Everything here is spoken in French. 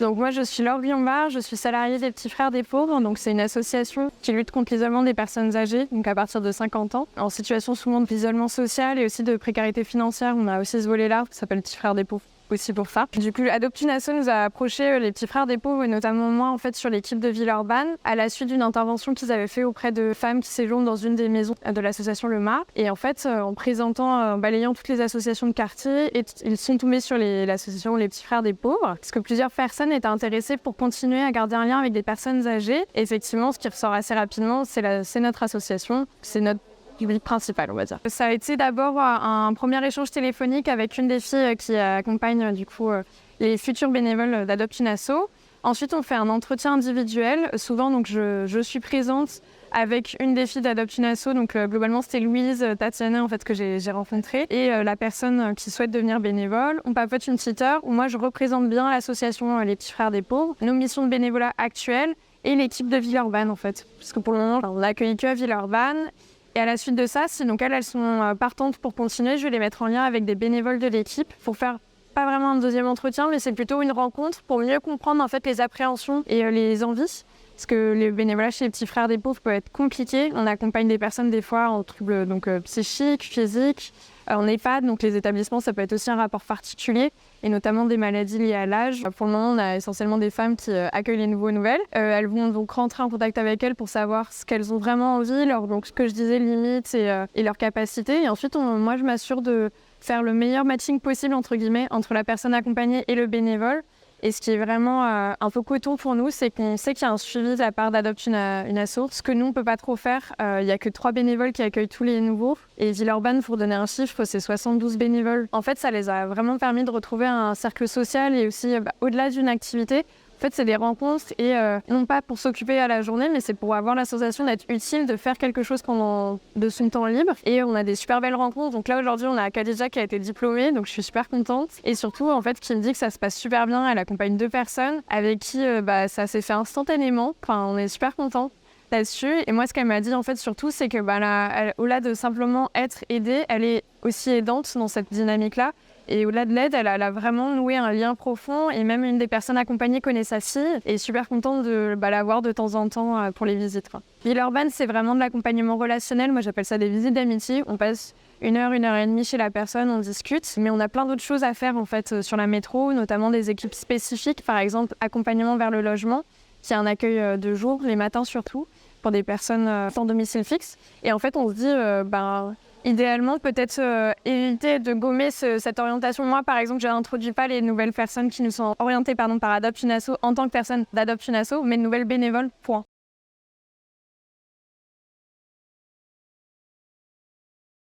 Donc moi, je suis Laure Guillaumbard, je suis salariée des Petits Frères des Pauvres. Donc c'est une association qui lutte contre l'isolement des personnes âgées, donc à partir de 50 ans, en situation souvent d'isolement social et aussi de précarité financière. On a aussi ce volet-là, qui s'appelle Petits Frères des Pauvres. Aussi pour ça. Du coup, Adopt une asso nous a approché les Petits Frères des Pauvres et notamment moi en fait sur l'équipe de Villeurbanne à la suite d'une intervention qu'ils avaient fait auprès de femmes qui séjournent dans une des maisons de l'association Le Mar. Et en fait, en présentant, en balayant toutes les associations de quartier, ils sont tombés sur l'association Les Petits Frères des Pauvres parce que plusieurs personnes étaient intéressées pour continuer à garder un lien avec des personnes âgées. Et effectivement, ce qui ressort assez rapidement, c'est notre association, c'est notre public principal, on va dire. Ça a été d'abord un premier échange téléphonique avec une des filles qui accompagne du coup les futurs bénévoles d'Adopt une asso. Ensuite, on fait un entretien individuel. Souvent, donc, je suis présente avec une des filles d'Adopt une asso. Donc, globalement, c'était Louise, Tatiana, en fait, que j'ai rencontrée. Et la personne qui souhaite devenir bénévole. On papote une petite heure où moi, je représente bien l'association Les Petits Frères des Pauvres, nos missions de bénévolat actuelles et l'équipe de Villeurbanne, en fait. Parce que pour le moment, on n'accueille que à Villeurbanne. Et à la suite de ça, si donc elles sont partantes pour continuer, je vais les mettre en lien avec des bénévoles de l'équipe pour faire pas vraiment un deuxième entretien, mais c'est plutôt une rencontre pour mieux comprendre en fait les appréhensions et les envies. Parce que le bénévolat chez les Petits Frères des Pauvres peut être compliqué. On accompagne des personnes des fois en troubles psychiques, physiques, en EHPAD. Donc les établissements, ça peut être aussi un rapport particulier et notamment des maladies liées à l'âge. Pour le moment, on a essentiellement des femmes qui accueillent les nouveaux nouvelles. Elles vont donc rentrer en contact avec elles pour savoir ce qu'elles ont vraiment envie, donc ce que je disais, limites et leurs capacités. Et ensuite, moi, je m'assure de faire le meilleur matching possible, entre guillemets, entre la personne accompagnée et le bénévole. Et ce qui est vraiment un peu coton pour nous, c'est qu'on sait qu'il y a un suivi de la part d'Adopt une asso. Ce que nous, on ne peut pas trop faire. Il n'y a que 3 bénévoles qui accueillent tous les nouveaux. Et Villeurbanne, pour donner un chiffre, c'est 72 bénévoles. En fait, ça les a vraiment permis de retrouver un cercle social et aussi, au-delà d'une activité, en fait, c'est des rencontres et non pas pour s'occuper à la journée, mais c'est pour avoir la sensation d'être utile, de faire quelque chose pendant de son temps libre. Et on a des super belles rencontres. Donc là, aujourd'hui, on a Khadija qui a été diplômée, donc je suis super contente. Et surtout, en fait, qui me dit que ça se passe super bien. Elle accompagne 2 personnes avec qui ça s'est fait instantanément. Enfin, on est super contents là-dessus. Et moi, ce qu'elle m'a dit, en fait, surtout, c'est que au-delà de simplement être aidée, elle est aussi aidante dans cette dynamique-là. Et au-delà de l'aide, elle a vraiment noué un lien profond. Et même une des personnes accompagnées connaît sa fille et est super contente de la voir de temps en temps pour les visites. Villeurbanne, c'est vraiment de l'accompagnement relationnel. Moi, j'appelle ça des visites d'amitié. On passe 1 heure, 1 heure et demie chez la personne, on discute. Mais on a plein d'autres choses à faire en fait sur la métro, notamment des équipes spécifiques. Par exemple, accompagnement vers le logement, qui est un accueil de jour, les matins surtout, pour des personnes sans domicile fixe. Et en fait, on se dit... idéalement, peut-être éviter de gommer cette orientation. Moi, par exemple, je n'introduis pas les nouvelles personnes qui nous sont orientées par Adopt une asso en tant que personne d'Adopt une asso, mais de nouvelles bénévoles, point.